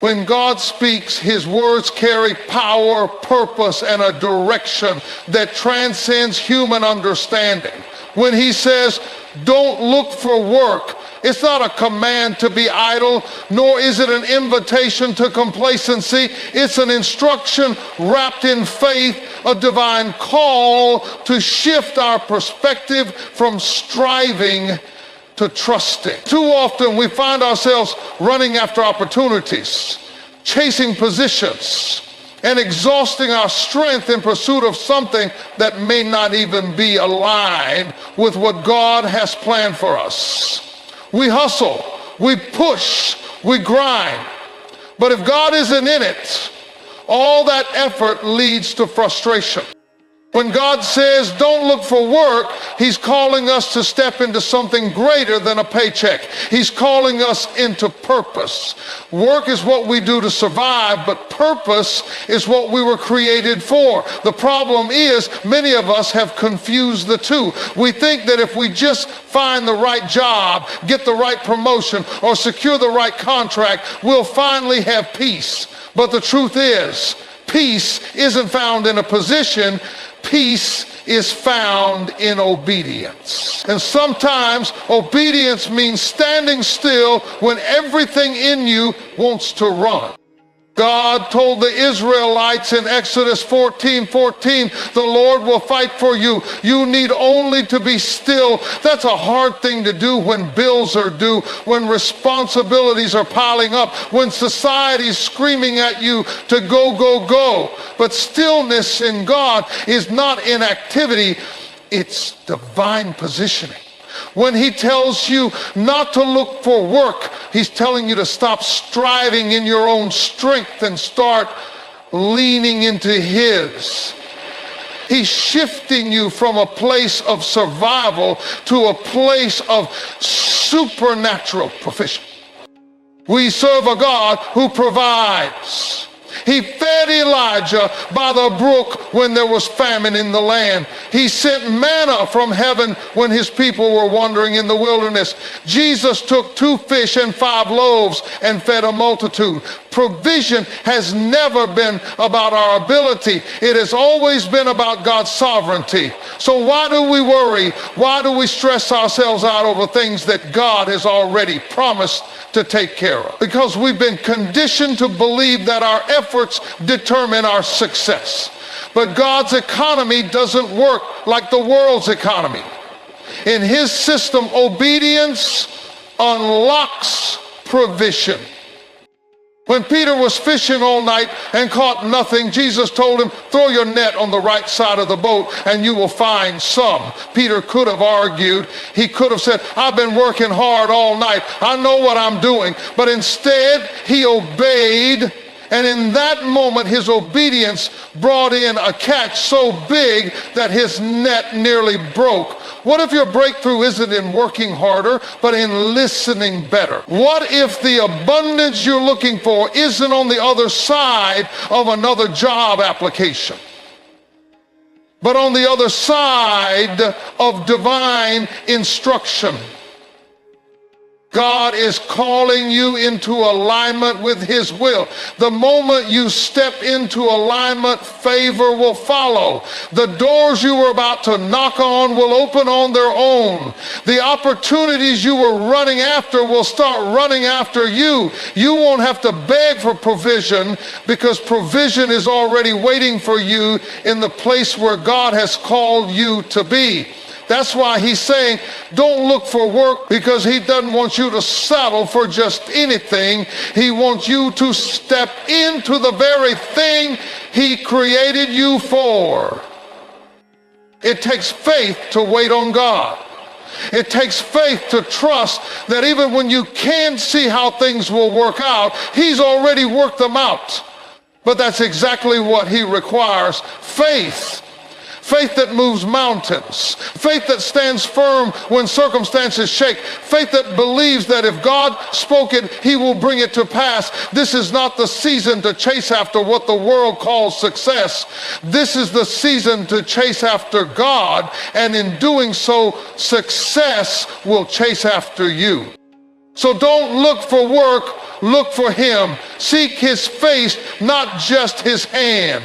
When God speaks, his words carry power, purpose, and a direction that transcends human understanding. When he says, don't look for work, it's not a command to be idle, nor is it an invitation to complacency. It's an instruction wrapped in faith, a divine call to shift our perspective from striving to trusting. Too often we find ourselves running after opportunities, chasing positions, and exhausting our strength in pursuit of something that may not even be aligned with what God has planned for us. We hustle, we push, we grind. But if God isn't in it, all that effort leads to frustration. When God says, don't look for work, he's calling us to step into something greater than a paycheck. He's calling us into purpose. Work is what we do to survive, but purpose is what we were created for. The problem is, many of us have confused the two. We think that if we just find the right job, get the right promotion, or secure the right contract, we'll finally have peace. But the truth is, peace isn't found in a position. Peace is found in obedience. And sometimes obedience means standing still when everything in you wants to run. God told the Israelites in Exodus 14:14, the Lord will fight for you. You need only to be still. That's a hard thing to do when bills are due, when responsibilities are piling up, when society's screaming at you to go, go, go. But stillness in God is not inactivity, it's divine positioning. When he tells you not to look for work, he's telling you to stop striving in your own strength and start leaning into his. He's shifting you from a place of survival to a place of supernatural provision. We serve a God who provides. He fed Elijah by the brook when there was famine in the land. He sent manna from heaven when his people were wandering in the wilderness. Jesus took 2 fish and 5 loaves and fed a multitude. Provision has never been about our ability. It has always been about God's sovereignty. So why do we worry? Why do we stress ourselves out over things that God has already promised to take care of? Because we've been conditioned to believe that our efforts determine our success. But God's economy doesn't work like the world's economy. In his system, obedience unlocks provision. When Peter was fishing all night and caught nothing, Jesus told him, throw your net on the right side of the boat and you will find some. Peter could have argued. He could have said, I've been working hard all night. I know what I'm doing. But instead, he obeyed. And in that moment, his obedience brought in a catch so big that his net nearly broke. What if your breakthrough isn't in working harder, but in listening better? What if the abundance you're looking for isn't on the other side of another job application, but on the other side of divine instruction? God is calling you into alignment with his will. The moment you step into alignment, favor will follow. The doors you were about to knock on will open on their own. The opportunities you were running after will start running after you. You won't have to beg for provision because provision is already waiting for you in the place where God has called you to be. That's why he's saying, don't look for work, because he doesn't want you to settle for just anything. He wants you to step into the very thing he created you for. It takes faith to wait on God. It takes faith to trust that even when you can't see how things will work out, he's already worked them out. But that's exactly what he requires. Faith. Faith that moves mountains. Faith that stands firm when circumstances shake. Faith that believes that if God spoke it, he will bring it to pass. This is not the season to chase after what the world calls success. This is the season to chase after God, and in doing so, success will chase after you. So don't look for work, look for him. Seek his face, not just his hand.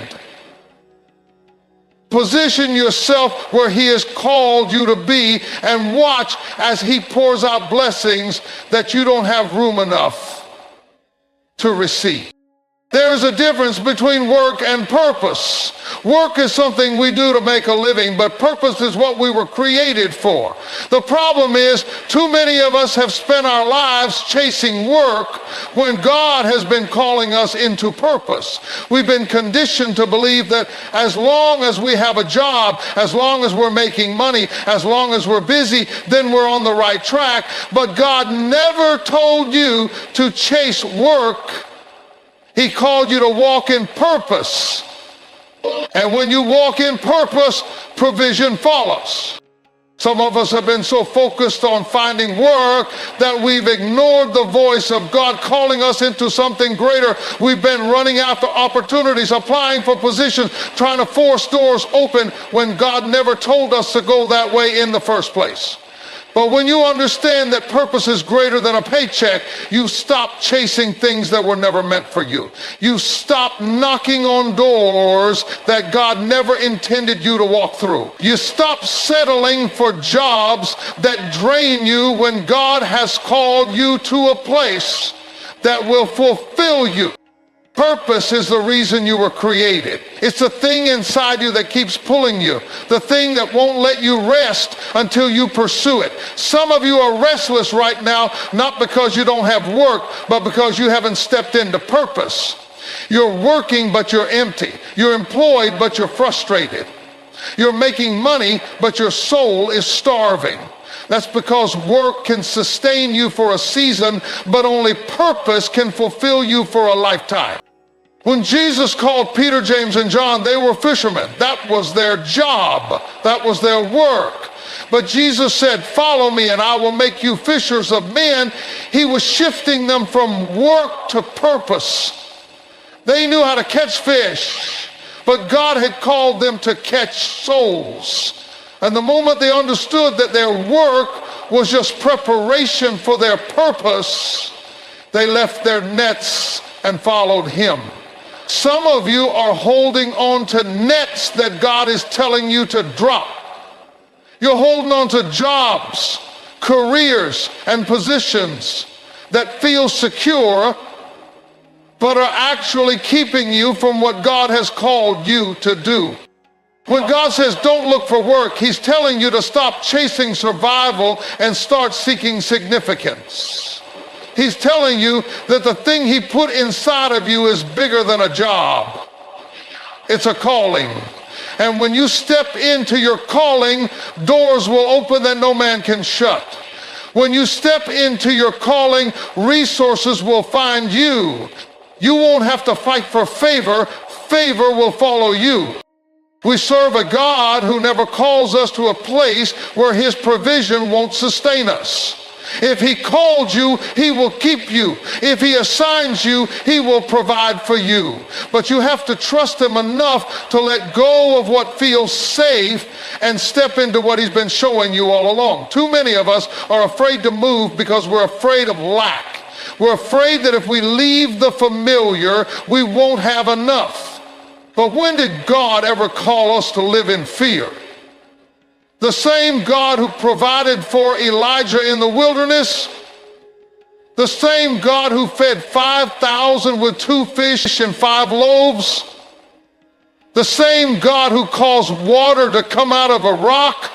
Position yourself where he has called you to be and watch as he pours out blessings that you don't have room enough to receive. There is a difference between work and purpose. Work is something we do to make a living, but purpose is what we were created for. The problem is, too many of us have spent our lives chasing work when God has been calling us into purpose. We've been conditioned to believe that as long as we have a job, as long as we're making money, as long as we're busy, then we're on the right track. But God never told you to chase work. He called you to walk in purpose. And when you walk in purpose, provision follows. Some of us have been so focused on finding work that we've ignored the voice of God calling us into something greater. We've been running after opportunities, applying for positions, trying to force doors open when God never told us to go that way in the first place. But when you understand that purpose is greater than a paycheck, you stop chasing things that were never meant for you. You stop knocking on doors that God never intended you to walk through. You stop settling for jobs that drain you when God has called you to a place that will fulfill you. Purpose is the reason you were created. It's the thing inside you that keeps pulling you, the thing that won't let you rest until you pursue it. Some of you are restless right now, not because you don't have work, but because you haven't stepped into purpose. You're working, but you're empty. You're employed, but you're frustrated. You're making money, but your soul is starving. That's because work can sustain you for a season, but only purpose can fulfill you for a lifetime. When Jesus called Peter, James, and John, they were fishermen. That was their job. That was their work. But Jesus said, "Follow me and I will make you fishers of men." He was shifting them from work to purpose. They knew how to catch fish, but God had called them to catch souls. And the moment they understood that their work was just preparation for their purpose, they left their nets and followed him. Some of you are holding on to nets that God is telling you to drop. You're holding on to jobs, careers, and positions that feel secure, but are actually keeping you from what God has called you to do. When God says don't look for work, he's telling you to stop chasing survival and start seeking significance. He's telling you that the thing he put inside of you is bigger than a job. It's a calling. And when you step into your calling, doors will open that no man can shut. When you step into your calling, resources will find you. You won't have to fight for favor. Favor will follow you. We serve a God who never calls us to a place where his provision won't sustain us. If he called you, he will keep you. If he assigns you, he will provide for you. But you have to trust him enough to let go of what feels safe and step into what he's been showing you all along. Too many of us are afraid to move because we're afraid of lack. We're afraid that if we leave the familiar, we won't have enough. But when did God ever call us to live in fear? The same God who provided for Elijah in the wilderness, the same God who fed 5,000 with 2 fish and 5 loaves, the same God who caused water to come out of a rock,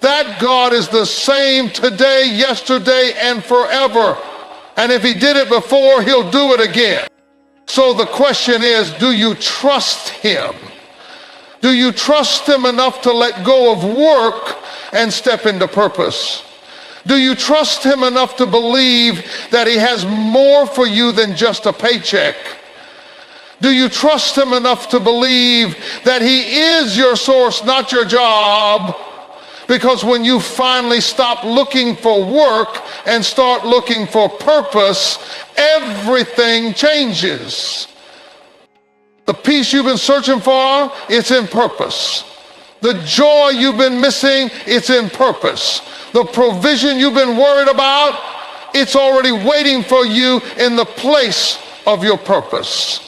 that God is the same today, yesterday, and forever. And if he did it before, he'll do it again. So the question is, do you trust him? Do you trust him enough to let go of work and step into purpose? Do you trust him enough to believe that he has more for you than just a paycheck? Do you trust him enough to believe that he is your source, not your job? Because when you finally stop looking for work and start looking for purpose, everything changes. The peace you've been searching for, it's in purpose. The joy you've been missing, it's in purpose. The provision you've been worried about, It's already waiting for you in the place of your purpose.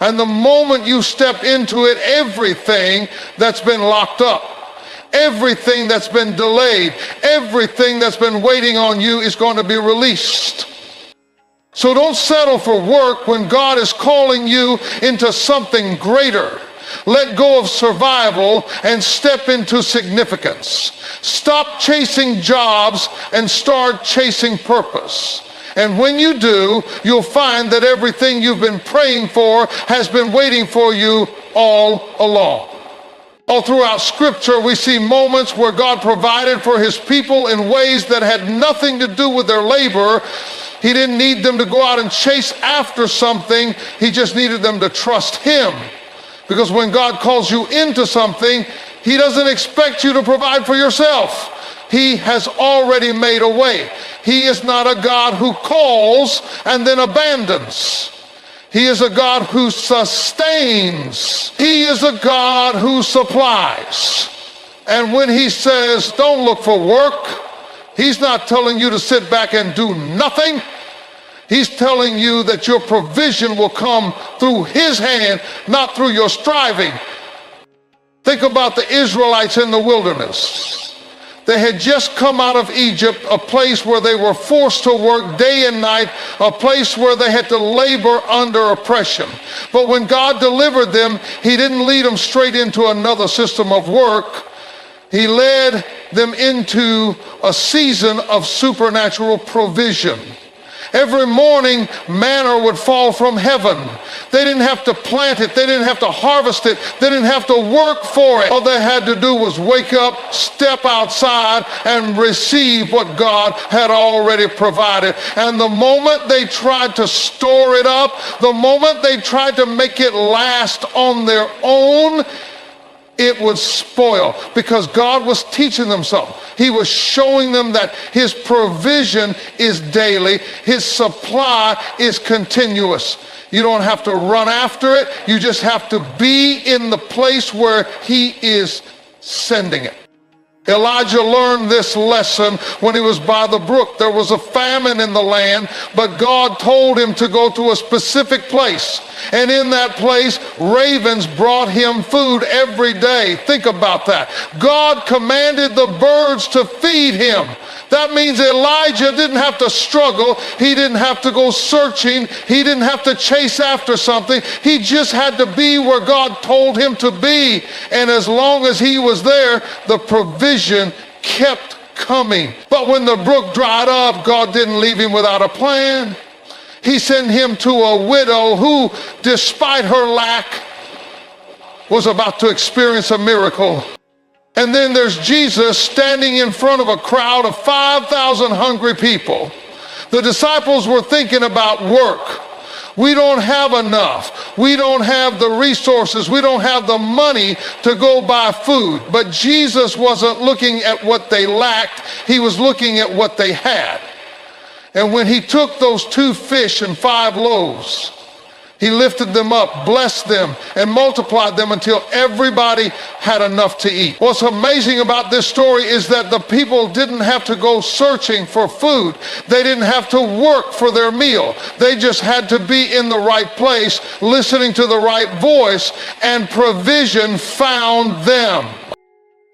And the moment you step into it, everything that's been locked up, everything that's been delayed, everything that's been waiting on you is going to be released. So don't settle for work when God is calling you into something greater. Let go of survival and step into significance. Stop chasing jobs and start chasing purpose. And when you do, you'll find that everything you've been praying for has been waiting for you all along. All throughout Scripture, we see moments where God provided for his people in ways that had nothing to do with their labor. He didn't need them to go out and chase after something. He just needed them to trust him. Because when God calls you into something, he doesn't expect you to provide for yourself. He has already made a way. He is not a God who calls and then abandons. He is a God who sustains. He is a God who supplies. And when he says, don't look for work, he's not telling you to sit back and do nothing. He's telling you that your provision will come through his hand, not through your striving. Think about the Israelites in the wilderness. They had just come out of Egypt, a place where they were forced to work day and night, a place where they had to labor under oppression. But when God delivered them, he didn't lead them straight into another system of work. He led them into a season of supernatural provision. Every morning, manna would fall from heaven. They didn't have to plant it. They didn't have to harvest it. They didn't have to work for it. All they had to do was wake up, step outside, and receive what God had already provided. And the moment they tried to store it up, the moment they tried to make it last on their own, it would spoil, because God was teaching them something. He was showing them that his provision is daily. His supply is continuous. You don't have to run after it. You just have to be in the place where he is sending it. Elijah learned this lesson when he was by the brook. There was a famine in the land, but God told him to go to a specific place. And in that place, ravens brought him food every day. Think about that. God commanded the birds to feed him. That means Elijah didn't have to struggle. He didn't have to go searching. He didn't have to chase after something. He just had to be where God told him to be. And as long as he was there, the provision kept coming. But when the brook dried up, God didn't leave him without a plan. He sent him to a widow who, despite her lack, was about to experience a miracle. And then there's Jesus standing in front of a crowd of 5,000 hungry people. The disciples were thinking about work. We don't have enough. We don't have the resources. We don't have the money to go buy food. But Jesus wasn't looking at what they lacked. He was looking at what they had. And when he took those 2 fish and 5 loaves, he lifted them up, blessed them, and multiplied them until everybody had enough to eat. What's amazing about this story is that the people didn't have to go searching for food. They didn't have to work for their meal. They just had to be in the right place, listening to the right voice, and provision found them.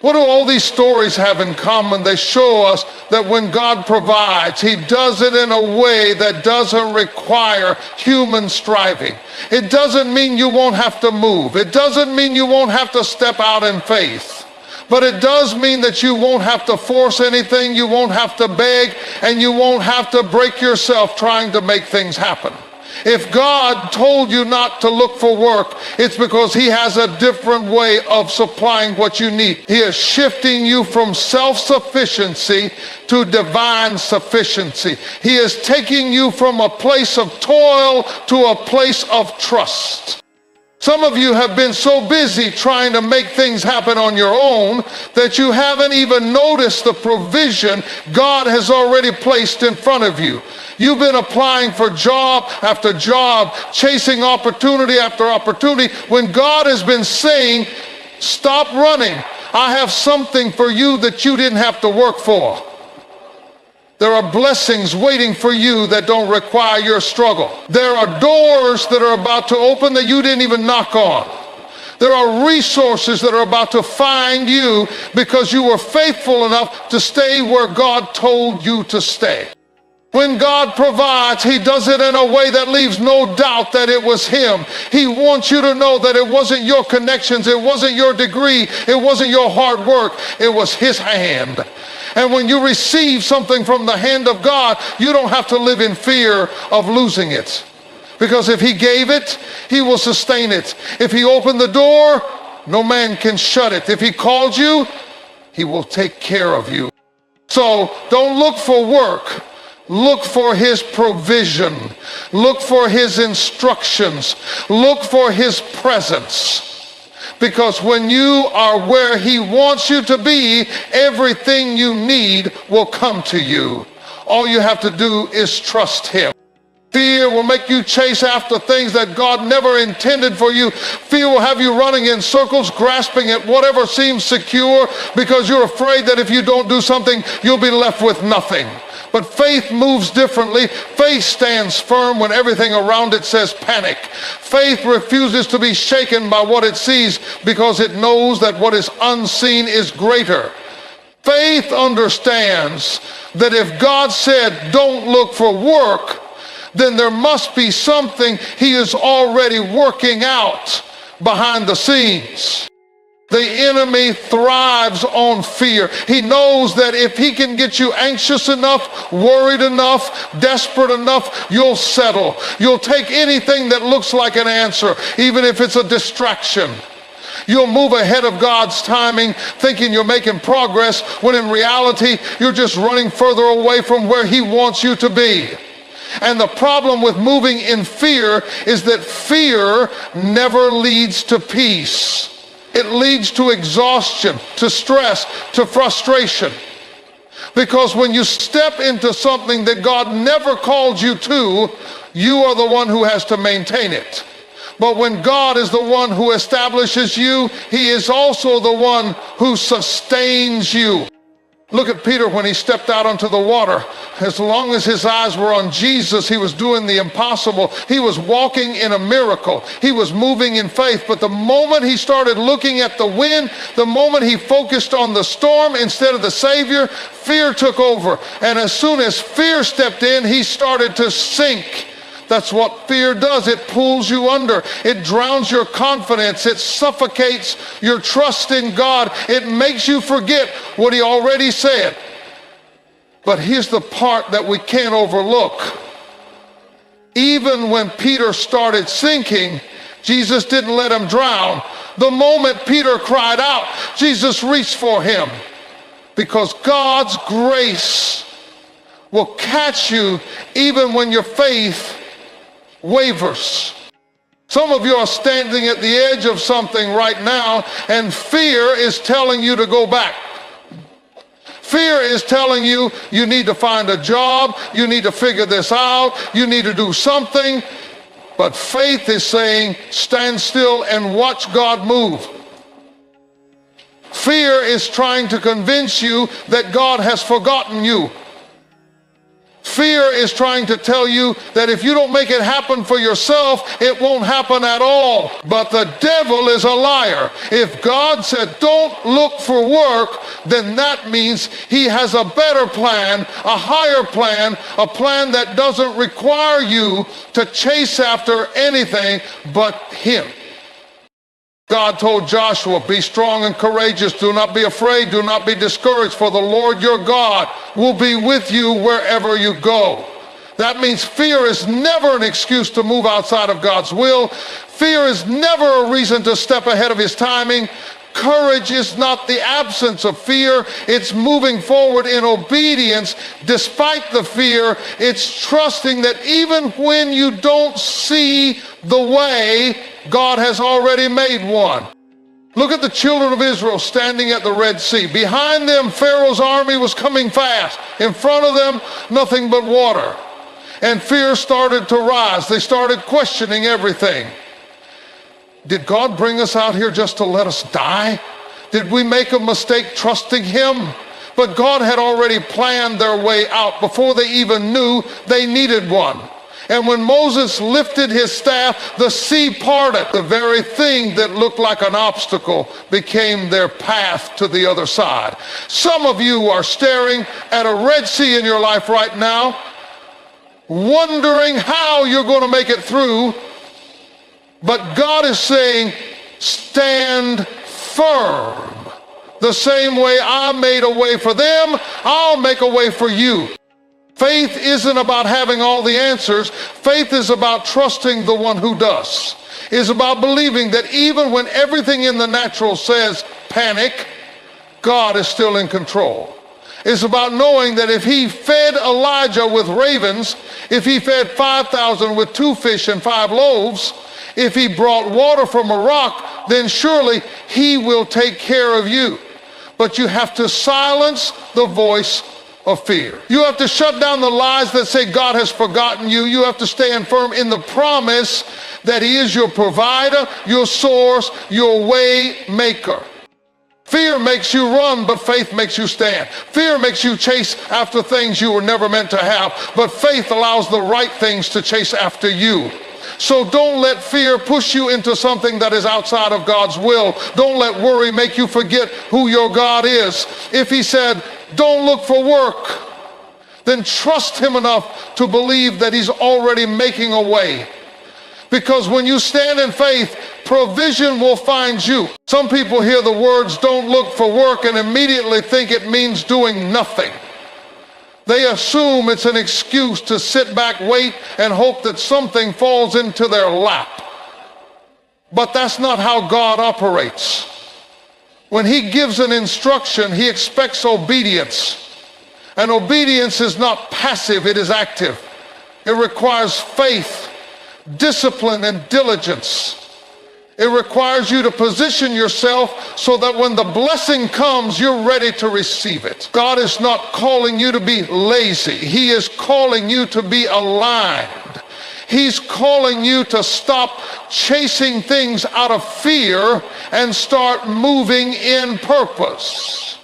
What do all these stories have in common? They show us that when God provides, he does it in a way that doesn't require human striving. It doesn't mean you won't have to move. It doesn't mean you won't have to step out in faith. But it does mean that you won't have to force anything, you won't have to beg, and you won't have to break yourself trying to make things happen. If God told you not to look for work, it's because he has a different way of supplying what you need. He is shifting you from self-sufficiency to divine sufficiency. He is taking you from a place of toil to a place of trust. Some of you have been so busy trying to make things happen on your own that you haven't even noticed the provision God has already placed in front of you. You've been applying for job after job, chasing opportunity after opportunity, when God has been saying, stop running. I have something for you that you didn't have to work for. There are blessings waiting for you that don't require your struggle. There are doors that are about to open that you didn't even knock on. There are resources that are about to find you because you were faithful enough to stay where God told you to stay. When God provides, he does it in a way that leaves no doubt that it was him. He wants you to know that it wasn't your connections, it wasn't your degree, it wasn't your hard work, it was his hand. And when you receive something from the hand of God, you don't have to live in fear of losing it. Because if he gave it, he will sustain it. If he opened the door, no man can shut it. If he called you, he will take care of you. So don't look for work. Look for his provision. Look for his instructions. Look for his presence. Because when you are where he wants you to be, everything you need will come to you. All you have to do is trust him. Fear will make you chase after things that God never intended for you. Fear will have you running in circles, grasping at whatever seems secure because you're afraid that if you don't do something, you'll be left with nothing. But faith moves differently. Faith stands firm when everything around it says panic. Faith refuses to be shaken by what it sees because it knows that what is unseen is greater. Faith understands that if God said, don't look for work, then there must be something he is already working out behind the scenes. The enemy thrives on fear. He knows that if he can get you anxious enough, worried enough, desperate enough, you'll settle. You'll take anything that looks like an answer, even if it's a distraction. You'll move ahead of God's timing, thinking you're making progress, when in reality, you're just running further away from where he wants you to be. And the problem with moving in fear is that fear never leads to peace. It leads to exhaustion, to stress, to frustration. Because when you step into something that God never called you to, you are the one who has to maintain it. But when God is the one who establishes you, he is also the one who sustains you. Look at Peter when he stepped out onto the water. As long as his eyes were on Jesus, he was doing the impossible. He was walking in a miracle. He was moving in faith. But the moment he started looking at the wind, the moment he focused on the storm instead of the Savior, fear took over. And as soon as fear stepped in, he started to sink. That's what fear does. It pulls you under. It drowns your confidence. It suffocates your trust in God. It makes you forget what he already said. But here's the part that we can't overlook. Even when Peter started sinking, Jesus didn't let him drown. The moment Peter cried out, Jesus reached for him. Because God's grace will catch you even when your faith wavers. Some of you are standing at the edge of something right now, and fear is telling you to go back. Fear is telling you you need to find a job, you need to figure this out, you need to do something. But faith is saying, stand still and watch God move. Fear is trying to convince you that God has forgotten you. Fear is trying to tell you that if you don't make it happen for yourself, it won't happen at all. But the devil is a liar. If God said, don't look for work, then that means he has a better plan, a higher plan, a plan that doesn't require you to chase after anything but him. God told Joshua, be strong and courageous. Do not be afraid. Do not be discouraged, for the Lord your God will be with you wherever you go. That means fear is never an excuse to move outside of God's will. Fear is never a reason to step ahead of his timing. Courage is not the absence of fear. It's moving forward in obedience despite the fear. It's trusting that even when you don't see the way, God has already made one. Look at the children of Israel standing at the Red Sea. Behind them, Pharaoh's army was coming fast. In front of them, nothing but water. And fear started to rise. They started questioning everything. Did God bring us out here just to let us die? Did we make a mistake trusting him? But God had already planned their way out before they even knew they needed one. And when Moses lifted his staff, the sea parted. The very thing that looked like an obstacle became their path to the other side. Some of you are staring at a Red Sea in your life right now, wondering how you're going to make it through. But God is saying, stand firm. The same way I made a way for them, I'll make a way for you. Faith isn't about having all the answers. Faith is about trusting the one who does. It's about believing that even when everything in the natural says panic, God is still in control. It's about knowing that if he fed Elijah with ravens, if he fed 5,000 with 2 fish and 5 loaves, if he brought water from a rock, then surely he will take care of you. But you have to silence the voice of fear. You have to shut down the lies that say God has forgotten you. You have to stand firm in the promise that he is your provider, your source, your way maker. Fear makes you run, but faith makes you stand. Fear makes you chase after things you were never meant to have, but faith allows the right things to chase after you. So don't let fear push you into something that is outside of God's will. Don't let worry make you forget who your God is. If he said, don't look for work, then trust him enough to believe that he's already making a way. Because when you stand in faith, provision will find you. Some people hear the words, don't look for work, and immediately think it means doing nothing. They assume it's an excuse to sit back, wait, and hope that something falls into their lap. But that's not how God operates. When he gives an instruction, he expects obedience. And obedience is not passive, it is active. It requires faith, discipline, and diligence. It requires you to position yourself so that when the blessing comes, you're ready to receive it. God is not calling you to be lazy. He is calling you to be aligned. He's calling you to stop chasing things out of fear and start moving in purpose.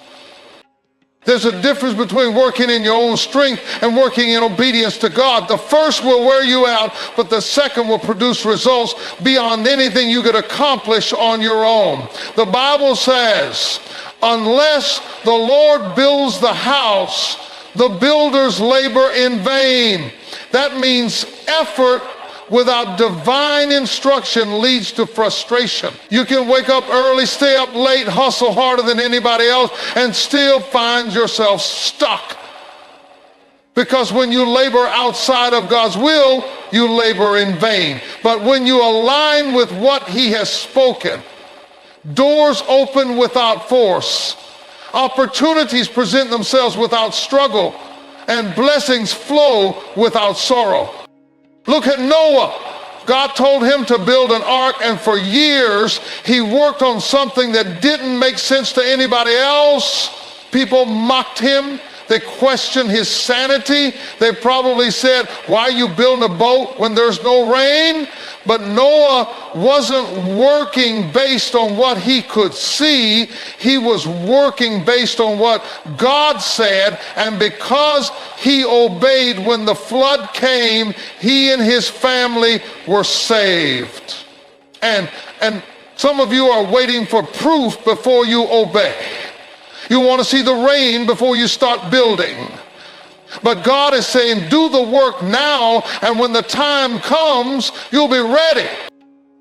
There's a difference between working in your own strength and working in obedience to God. The first will wear you out, but the second will produce results beyond anything you could accomplish on your own. The Bible says, unless the Lord builds the house, the builders labor in vain. That means effort without divine instruction leads to frustration. You can wake up early, stay up late, hustle harder than anybody else, and still find yourself stuck. Because when you labor outside of God's will, you labor in vain. But when you align with what he has spoken, doors open without force, opportunities present themselves without struggle, and blessings flow without sorrow. Look at Noah. God told him to build an ark, and for years he worked on something that didn't make sense to anybody else. People mocked him. They questioned his sanity. They probably said, why are you building a boat when there's no rain? But Noah wasn't working based on what he could see. He was working based on what God said. And because he obeyed, when the flood came, he and his family were saved. And some of you are waiting for proof before you obey. You want to see the rain before you start building. But God is saying, do the work now, and when the time comes, you'll be ready.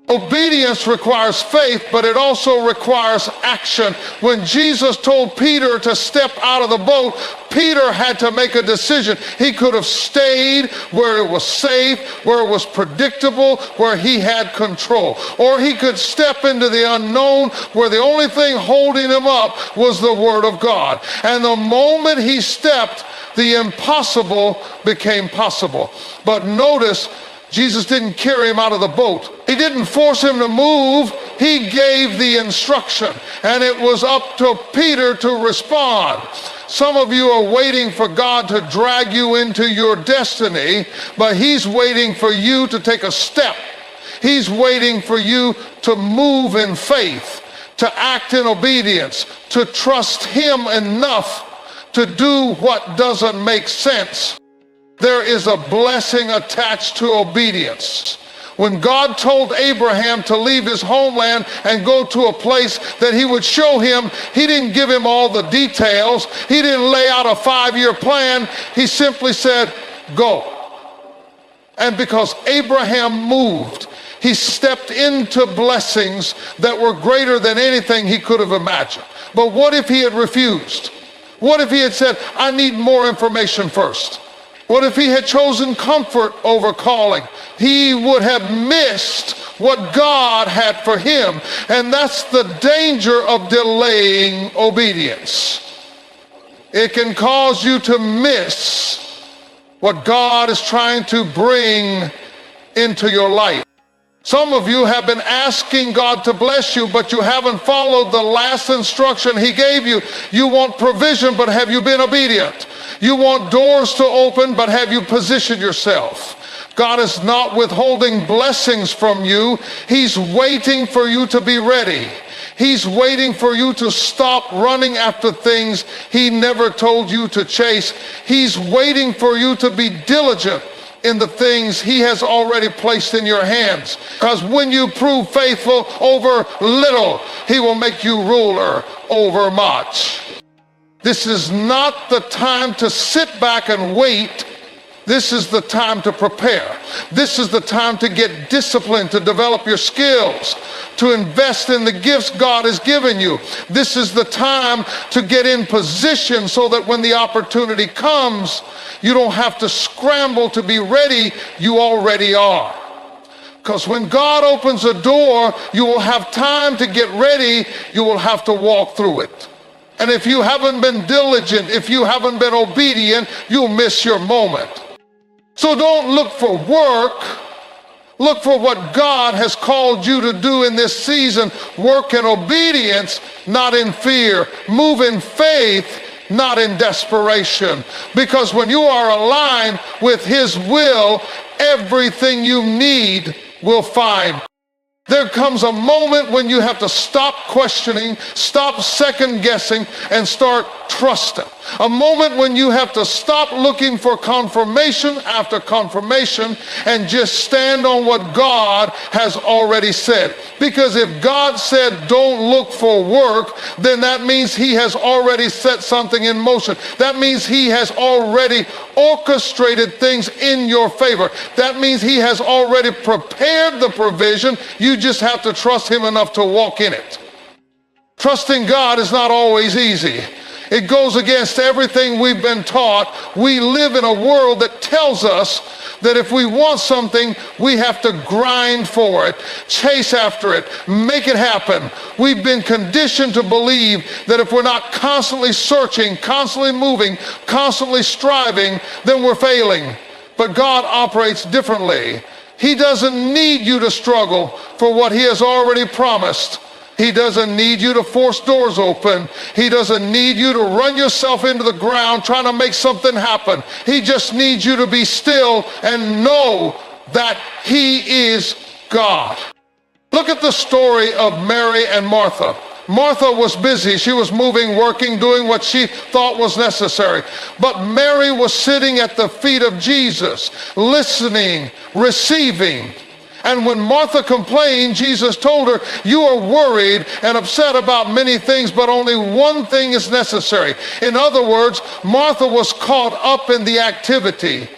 Obedience requires faith, but it also requires action. When Jesus told Peter to step out of the boat, Peter had to make a decision. He could have stayed where it was safe, where it was predictable, where he had control. Or he could step into the unknown, where the only thing holding him up was the Word of God. And the moment he stepped, the impossible became possible. But notice, Jesus didn't carry him out of the boat. He didn't force him to move. He gave the instruction, and it was up to Peter to respond. Some of you are waiting for God to drag you into your destiny, but he's waiting for you to take a step. He's waiting for you to move in faith, to act in obedience, to trust him enough to do what doesn't make sense, there is a blessing attached to obedience. When God told Abraham to leave his homeland and go to a place that he would show him, he didn't give him all the details. He didn't lay out a 5-year plan. He simply said, go. And because Abraham moved, he stepped into blessings that were greater than anything he could have imagined. But what if he had refused? What if he had said, I need more information first? What if he had chosen comfort over calling? He would have missed what God had for him. And that's the danger of delaying obedience. It can cause you to miss what God is trying to bring into your life. Some of you have been asking God to bless you, but you haven't followed the last instruction he gave you. You want provision, but have you been obedient? You want doors to open, but have you positioned yourself? God is not withholding blessings from you. He's waiting for you to be ready. He's waiting for you to stop running after things he never told you to chase. He's waiting for you to be diligent in the things he has already placed in your hands. Because when you prove faithful over little, he will make you ruler over much. This is not the time to sit back and wait. This is the time to prepare. This is the time to get disciplined, to develop your skills, to invest in the gifts God has given you. This is the time to get in position so that when the opportunity comes, you don't have to scramble to be ready. You already are. Because when God opens a door, you will have time to get ready. You will have to walk through it. And if you haven't been diligent, if you haven't been obedient, you'll miss your moment. So don't look for work. Look for what God has called you to do in this season. Work in obedience, not in fear. Move in faith, not in desperation. Because when you are aligned with his will, everything you need will find. There comes a moment when you have to stop questioning, stop second guessing, and start trusting. A moment when you have to stop looking for confirmation after confirmation and just stand on what God has already said. Because if God said don't look for work, then that means he has already set something in motion. That means he has already orchestrated things in your favor. That means he has already prepared the provision. You just have to trust him enough to walk in it. Trusting God is not always easy. It goes against everything we've been taught. We live in a world that tells us that if we want something, we have to grind for it, chase after it, make it happen. We've been conditioned to believe that if we're not constantly searching, constantly moving, constantly striving, then we're failing. But God operates differently. He doesn't need you to struggle for what he has already promised. He doesn't need you to force doors open. He doesn't need you to run yourself into the ground trying to make something happen. He just needs you to be still and know that he is God. Look at the story of Mary and Martha. Martha was busy. She was moving, working, doing what she thought was necessary. But Mary was sitting at the feet of Jesus, listening, receiving. And when Martha complained, Jesus told her, you are worried and upset about many things, but only one thing is necessary. In other words, Martha was caught up in the activity,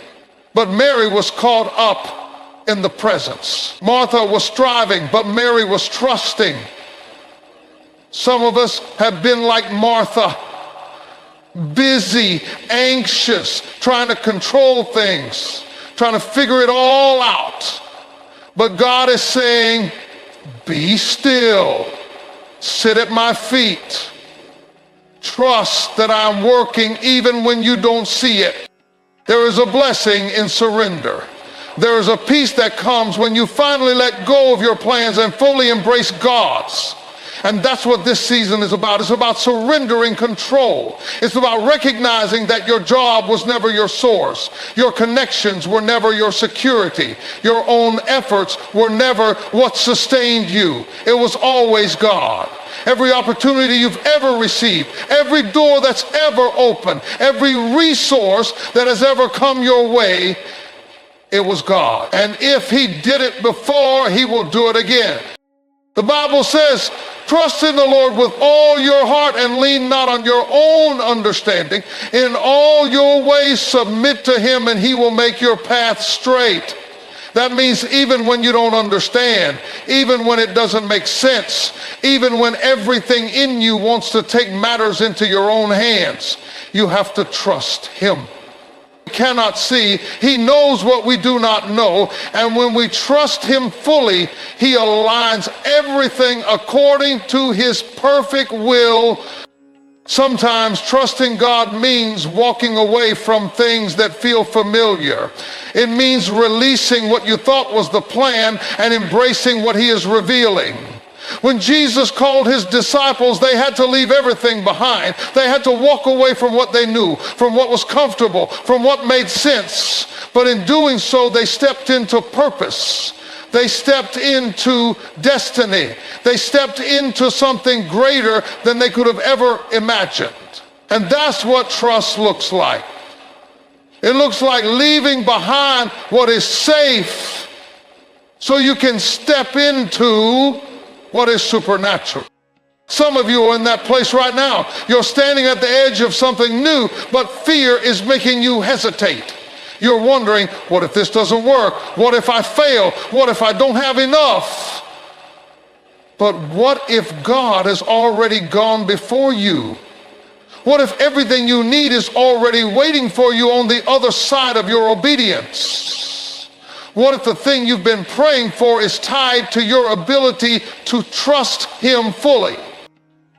but Mary was caught up in the presence. Martha was striving, but Mary was trusting. Some of us have been like Martha, busy, anxious, trying to control things, trying to figure it all out. But God is saying, be still, sit at my feet, trust that I'm working even when you don't see it. There is a blessing in surrender. There is a peace that comes when you finally let go of your plans and fully embrace God's. And that's what this season is about. It's about surrendering control. It's about recognizing that your job was never your source. Your connections were never your security. Your own efforts were never what sustained you. It was always God. every opportunity you've ever received, every door that's ever opened, every resource that has ever come your way, it was God. And if he did it before, he will do it again. The Bible says, trust in the Lord with all your heart and lean not on your own understanding. In all your ways submit to him and he will make your path straight. That means even when you don't understand, even when it doesn't make sense, even when everything in you wants to take matters into your own hands, you have to trust him. Cannot see, he knows what we do not know, and when we trust him fully, he aligns everything according to his perfect will. Sometimes trusting God means walking away from things that feel familiar. It means releasing what you thought was the plan and embracing what he is revealing. When Jesus called his disciples, they had to leave everything behind. They had to walk away from what they knew, from what was comfortable, from what made sense. But in doing so, they stepped into purpose. They stepped into destiny. They stepped into something greater than they could have ever imagined. And that's what trust looks like. It looks like leaving behind what is safe so you can step into what is supernatural. Some of you are in that place right now. You're standing at the edge of something new, but fear is making you hesitate. You're wondering, what if this doesn't work? What if I fail? What if I don't have enough? But what if God has already gone before you? What if everything you need is already waiting for you on the other side of your obedience? What if the thing you've been praying for is tied to your ability to trust him fully?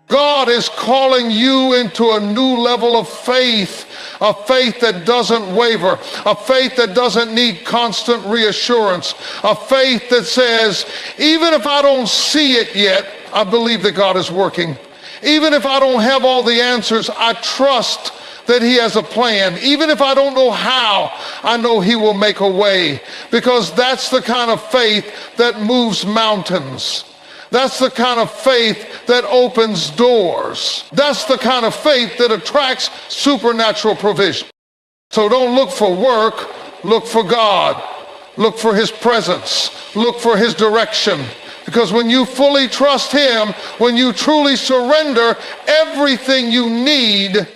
God is calling you into a new level of faith, a faith that doesn't waver, a faith that doesn't need constant reassurance, a faith that says, even if I don't see it yet, I believe that God is working. Even if I don't have all the answers, I trust that he has a plan. Even if I don't know how, I know he will make a way, because that's the kind of faith that moves mountains. That's the kind of faith that opens doors. That's the kind of faith that attracts supernatural provision. So don't look for work, look for God. Look for his presence. Look for his direction. Because when you fully trust him, when you truly surrender, everything you need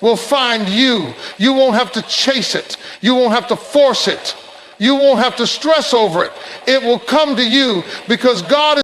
will find you. You won't have to chase it. You won't have to force it. You won't have to stress over it. It will come to you because God is